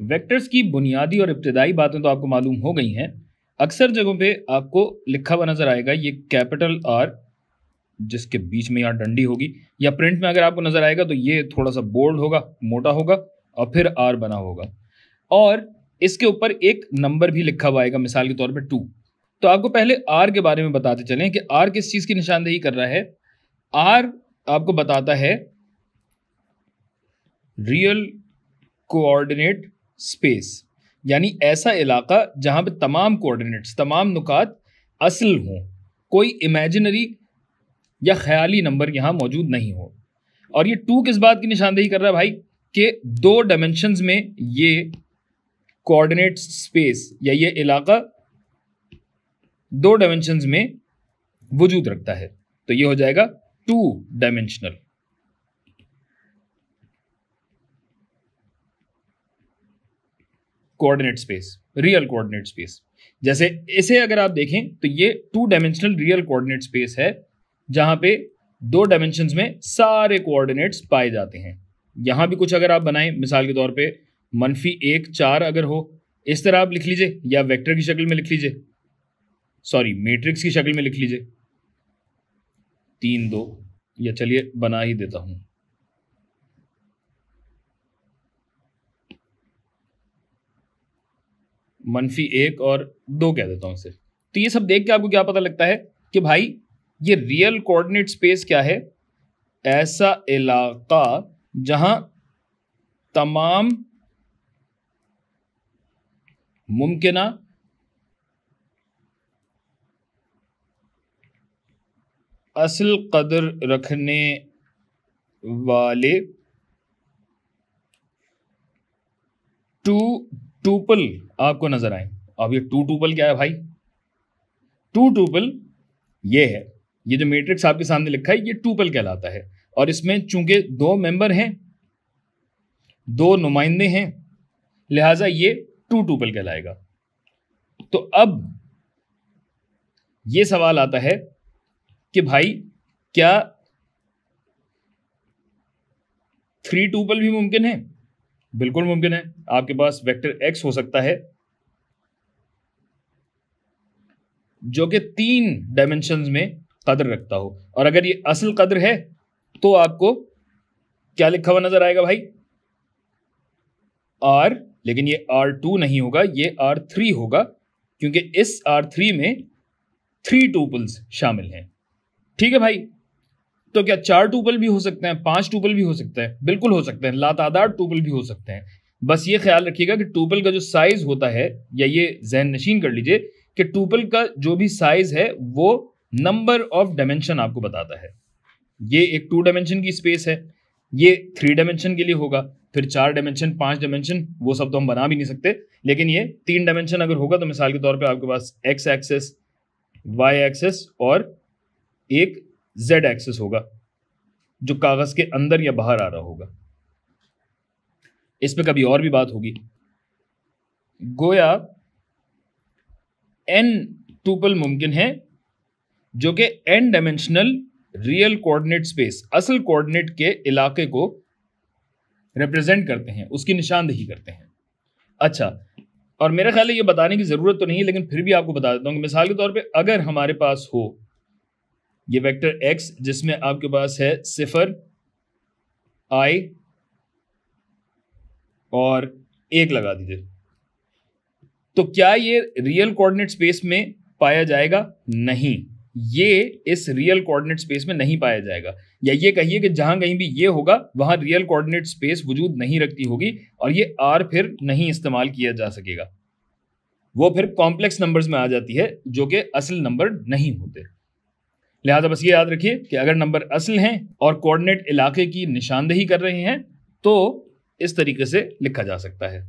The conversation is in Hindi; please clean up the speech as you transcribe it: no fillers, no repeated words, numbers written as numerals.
वेक्टर्स की बुनियादी और इब्तिदाई बातें तो आपको मालूम हो गई हैं। अक्सर जगहों पे आपको लिखा हुआ नज़र आएगा ये कैपिटल आर, जिसके बीच में यहाँ डंडी होगी, या प्रिंट में अगर आपको नज़र आएगा तो ये थोड़ा सा बोल्ड होगा, मोटा होगा, और फिर आर बना होगा, और इसके ऊपर एक नंबर भी लिखा हुआ आएगा, मिसाल के तौर पे 2। तो आपको पहले आर के बारे में बताते चलें कि आर किस चीज़ की निशानदेही कर रहा है। आर आपको बताता है रियल कोऑर्डिनेट स्पेस, यानी ऐसा इलाका जहां पे तमाम कोऑर्डिनेट्स, तमाम नुकात असल हों, कोई इमेजिनरी या ख्याली नंबर यहां मौजूद नहीं हो। और ये 2 किस बात की निशानदेही कर रहा है भाई, कि 2 डायमेंशंस में ये कोऑर्डिनेट स्पेस या ये इलाका 2 डायमेंशंस में वजूद रखता है। तो ये हो जाएगा 2 dimensional. Coordinate space, real coordinate space. जैसे इसे अगर आप देखें तो ये 2 डायमेंशनल रियल कोऑर्डिनेट स्पेस है, जहां पे 2 डायमेंशंस में सारे कोऑर्डिनेट्स पाए जाते हैं। यहां भी कुछ अगर आप बनाएं, मिसाल के तौर पे -1 4 अगर हो, इस तरह आप लिख लीजिए, या वेक्टर की शक्ल में लिख लीजिए, सॉरी मैट्रिक्स की शक्ल में लिख लीजिए 3 2, या चलिए बना ही देता हूं -1 और 2 कह देता हूं इसे। तो ये सब देख के आपको क्या पता लगता है कि भाई ये रियल कोऑर्डिनेट स्पेस क्या है, ऐसा इलाका जहां तमाम मुमकिना असल कदर रखने वाले 2 टूपल आपको नजर आए। अब ये 2 टूपल क्या है भाई, 2 टूपल ये है, ये जो मैट्रिक्स आपके सामने लिखा है ये टूपल कहलाता है। और इसमें चूंकि 2 मेंबर हैं, 2 नुमाइंदे हैं, लिहाजा ये 2 टूपल कहलाएगा। तो अब ये सवाल आता है कि भाई क्या 3 टूपल भी मुमकिन है? बिल्कुल मुमकिन है। आपके पास वेक्टर x हो सकता है जो कि 3 डायमेंशंस में कदर रखता हो, और अगर ये असल कदर है तो आपको क्या लिखा हुआ नजर आएगा भाई, r, लेकिन ये r2 नहीं होगा, ये r3 होगा, क्योंकि इस r3 में 3 टूपल्स शामिल हैं। ठीक है भाई, तो क्या 4 टूपल भी हो सकते हैं, 5 टूपल भी हो सकते हैं? बिल्कुल हो सकते हैं, लातादाद टूपल भी हो सकते हैं। बस ये ख्याल रखिएगा कि टूपल का जो साइज होता है, या ये जहन नशीन कर लीजिए कि टूपल का जो भी साइज है वो नंबर ऑफ डायमेंशन आपको बताता है। ये एक 2 डायमेंशन की स्पेस है, ये 3 डायमेंशन के लिए होगा, फिर 4 डायमेंशन, 5 डायमेंशन, वो सब तो हम बना भी नहीं सकते, लेकिन ये 3 डायमेंशन अगर होगा तो मिसाल के तौर पे आपके पास x एक्सेस, y एक्सेस और एक z एक्सेस होगा जो कागज के अंदर या बाहर आ रहा होगा। इस पे कभी और भी बात होगी। गोया n टूपल मुमकिन है जो कि n dimensional real coordinate space, असल कोऑर्डिनेट के इलाके को रिप्रेजेंट करते हैं, उसकी निशानदेही करते हैं। अच्छा, और मेरा ख्याल है ये बताने की जरूरत तो नहीं है, लेकिन फिर भी आपको बता देता हूं कि मिसाल के तौर पे अगर हमारे पास हो ये वेक्टर x, जिसमें आपके पास है 0 i और 1 लगा दीजिए, तो क्या ये रियल कोऑर्डिनेट स्पेस में पाया जाएगा? नहीं, ये इस रियल कोऑर्डिनेट स्पेस में नहीं पाया जाएगा। या ये कहिए कि जहां कहीं भी ये होगा वहां रियल कोऑर्डिनेट स्पेस वजूद नहीं रखती होगी, और ये r फिर नहीं इस्तेमाल किया जा सकेगा, वो फिर कॉम्प्लेक्स नंबर्स में आ जाती है जो कि असल नंबर नहीं होते। लिहाजा बस ये याद रखिए कि अगर नंबर असल हैं और कोऑर्डिनेट इलाके की निशानदेही कर रहे हैं तो इस तरीके से लिखा जा सकता है।